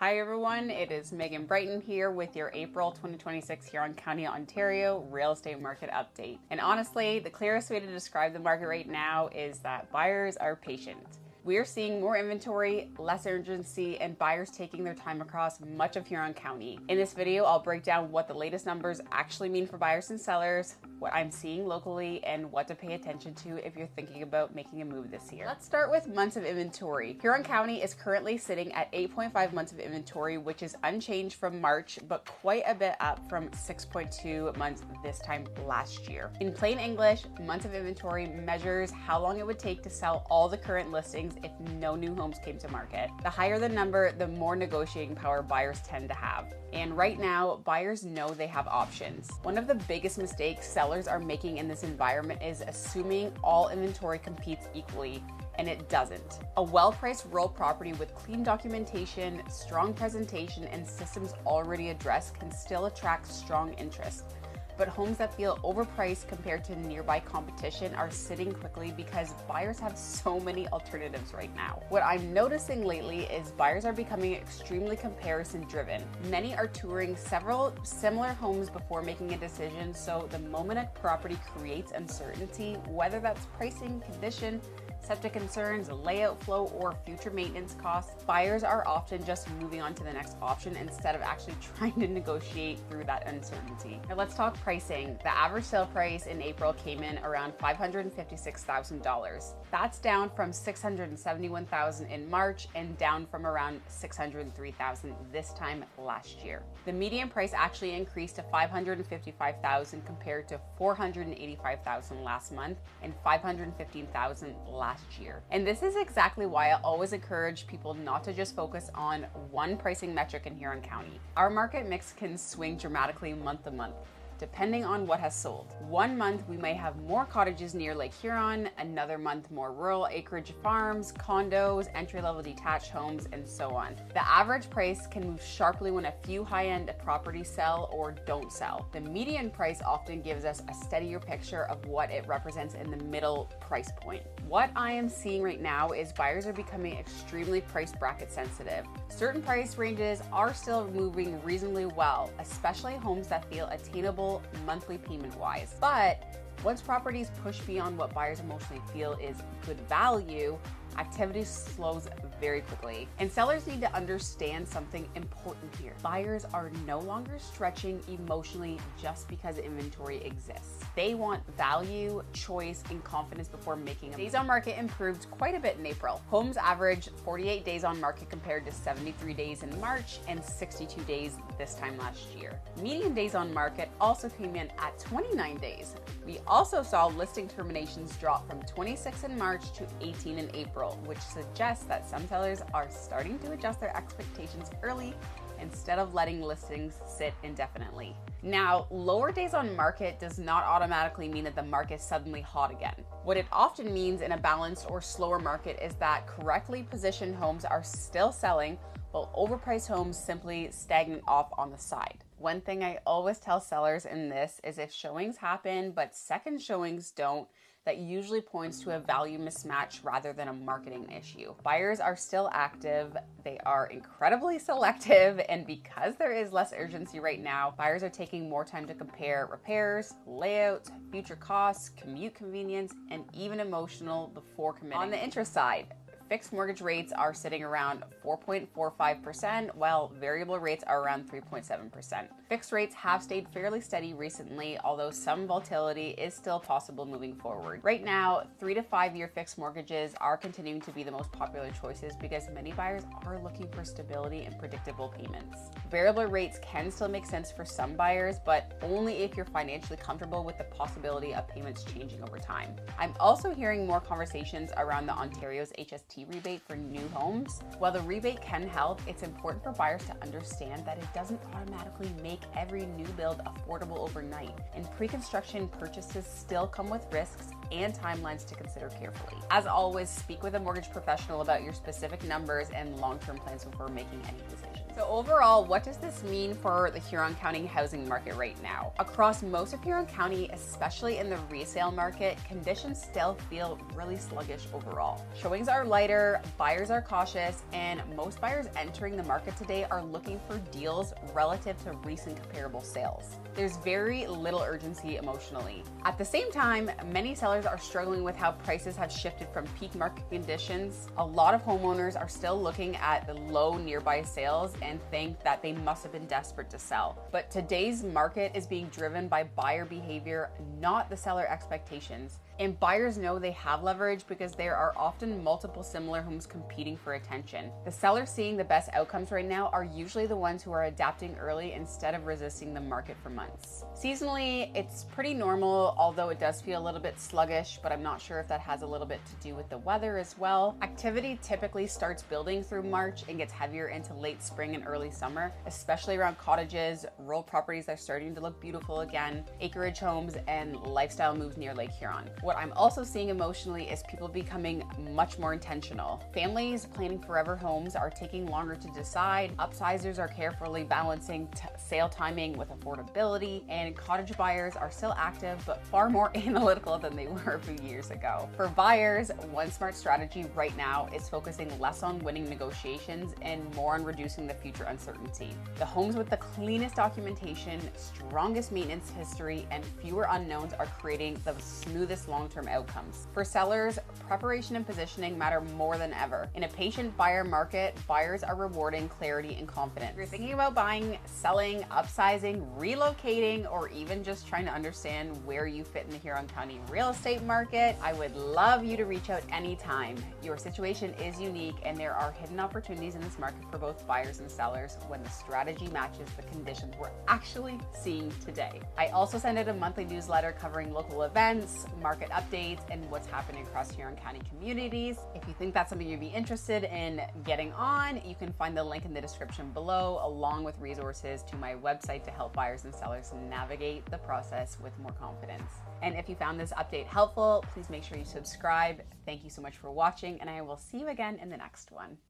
Hi everyone, it is Megan Brighton here with your April 2026 Huron County Ontario real estate market update. And honestly, the clearest way to describe the market right now is that buyers are patient. We are seeing more inventory, less urgency, and buyers taking their time across much of Huron County. In this video, I'll break down what the latest numbers actually mean for buyers and sellers, what I'm seeing locally, and what to pay attention to if you're thinking about making a move this year. Let's start with months of inventory. Huron County is currently sitting at 8.5 months of inventory, which is unchanged from March, but quite a bit up from 6.2 months this time last year. In plain English, months of inventory measures how long it would take to sell all the current listings if no new homes came to market. The higher the number, the more negotiating power buyers tend to have. And right now, buyers know they have options. One of the biggest mistakes sellers are making in this environment is assuming all inventory competes equally, and it doesn't. A well-priced rural property with clean documentation, strong presentation, and systems already addressed can still attract strong interest. But homes that feel overpriced compared to nearby competition are sitting quickly because buyers have so many alternatives right now. What I'm noticing lately is buyers are becoming extremely comparison driven. Many are touring several similar homes before making a decision, so the moment a property creates uncertainty, whether that's pricing, condition, septic concerns, layout flow, or future maintenance costs, buyers are often just moving on to the next option instead of actually trying to negotiate through that uncertainty. Now let's talk pricing. The average sale price in April came in around $556,000. That's down from $671,000 in March and down from around $603,000 this time last year. The median price actually increased to $555,000 compared to $485,000 last month and $515,000 last year. And this is exactly why I always encourage people not to just focus on one pricing metric in Huron County. Our market mix can swing dramatically month to month, depending on what has sold. One month we may have more cottages near Lake Huron, another month more rural acreage farms, condos, entry-level detached homes, and so on. The average price can move sharply when a few high-end properties sell or don't sell. The median price often gives us a steadier picture of what it represents in the middle price point. What I am seeing right now is buyers are becoming extremely price bracket sensitive. Certain price ranges are still moving reasonably well, especially homes that feel attainable monthly payment wise. But once properties push beyond what buyers emotionally feel is good value, activity slows very quickly. And sellers need to understand something important here. Buyers are no longer stretching emotionally just because inventory exists. They want value, choice, and confidence before making a move. Days on market improved quite a bit in April. Homes averaged 48 days on market compared to 73 days in March and 62 days this time last year. Median days on market also came in at 29 days. We also saw listing terminations drop from 26 in March to 18 in April, which suggests that some sellers are starting to adjust their expectations early instead of letting listings sit indefinitely. Now, lower days on market does not automatically mean that the market is suddenly hot again. What it often means in a balanced or slower market is that correctly positioned homes are still selling, while overpriced homes simply stagnate off on the side. One thing I always tell sellers in this is if showings happen but second showings don't, that usually points to a value mismatch rather than a marketing issue. Buyers are still active, they are incredibly selective, and because there is less urgency right now, buyers are taking more time to compare repairs, layouts, future costs, commute convenience, and even emotional before committing. On the interest side, fixed mortgage rates are sitting around 4.45%, while variable rates are around 3.7%. Fixed rates have stayed fairly steady recently, although some volatility is still possible moving forward. Right now, 3 to 5 year fixed mortgages are continuing to be the most popular choices because many buyers are looking for stability and predictable payments. Variable rates can still make sense for some buyers, but only if you're financially comfortable with the possibility of payments changing over time. I'm also hearing more conversations around the Ontario's HST rebate for new homes. While the rebate can help, it's important for buyers to understand that it doesn't automatically make every new build affordable overnight, and pre-construction purchases still come with risks, and timelines to consider carefully. As always, speak with a mortgage professional about your specific numbers and long-term plans before making any decisions. So overall, what does this mean for the Huron County housing market right now? Across most of Huron County, especially in the resale market, conditions still feel really sluggish overall. Showings are lighter, buyers are cautious, and most buyers entering the market today are looking for deals relative to recent comparable sales. There's very little urgency emotionally. At the same time, many sellers are struggling with how prices have shifted from peak market conditions. A lot of homeowners are still looking at the low nearby sales and think that they must have been desperate to sell. But today's market is being driven by buyer behavior, not the seller expectations. And buyers know they have leverage because there are often multiple similar homes competing for attention. The sellers seeing the best outcomes right now are usually the ones who are adapting early instead of resisting the market for months. Seasonally, it's pretty normal, although it does feel a little bit sluggish, but I'm not sure if that has a little bit to do with the weather as well. Activity typically starts building through March and gets heavier into late spring and early summer, especially around cottages, rural properties that are starting to look beautiful again, acreage homes, and lifestyle moves near Lake Huron. What I'm also seeing emotionally is people becoming much more intentional. Families planning forever homes are taking longer to decide. Upsizers are carefully balancing sale timing with affordability, and cottage buyers are still active but far more analytical than they were a few years ago. For buyers, one smart strategy right now is focusing less on winning negotiations and more on reducing the future uncertainty. The homes with the cleanest documentation, strongest maintenance history, and fewer unknowns are creating the smoothest long-term outcomes. For sellers, preparation and positioning matter more than ever. In a patient buyer market, buyers are rewarding clarity and confidence. If you're thinking about buying, selling, upsizing, relocating, or even just trying to understand where you fit in the Huron County real estate market, I would love you to reach out anytime. Your situation is unique, and there are hidden opportunities in this market for both buyers and sellers when the strategy matches the conditions we're actually seeing today. I also send out a monthly newsletter covering local events, market updates, and what's happening across Huron County communities. If you think that's something you'd be interested in getting on, you can find the link in the description below, along with resources to my website to help buyers and sellers navigate the process with more confidence. And if you found this update helpful, please make sure you subscribe. Thank you so much for watching, and I will see you again in the next one.